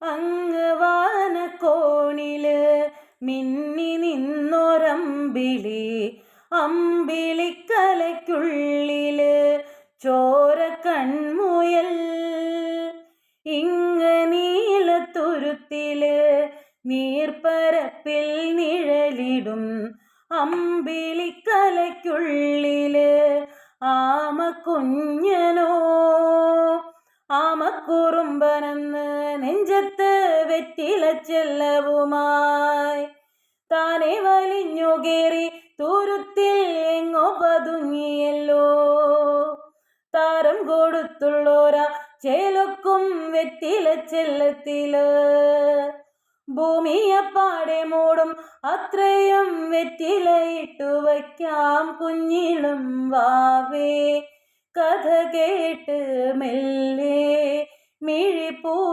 അങ്ങ് വാനക്കോണില് മിന്നി നിന്നൊരമ്പിളി, അമ്പിളിക്കലയ്ക്കുള്ളില് ചോര കൺമുയൽ. ഇങ്ങ് നീലത്തുരുത്തില് നീർപ്പരപ്പിൽ നിഴലിടും അമ്പിളിക്കലയ്ക്കുള്ളില് ആമക്കുഞ്ഞനോ. ആമക്കുറുമ്പനെന്ന് നെഞ്ചത്ത് വെറ്റിലച്ചെല്ലവുമായി താനെ വലിഞ്ഞു കേറി തുരുത്തിൽ എങ്ങോ പതുങ്ങിയല്ലോ. താരം കൊടുത്തുള്ളോരാ ചേലൊക്കും വെറ്റിലച്ചെല്ലത്തില് ഭൂമിയപ്പാടെ മൂടും അത്രയും വെറ്റിലയിട്ടു വയ്ക്കാം കുഞ്ഞിളം വാവേ. കഥ കേട്ട് മെല്ലെ മിഴിപ്പൂ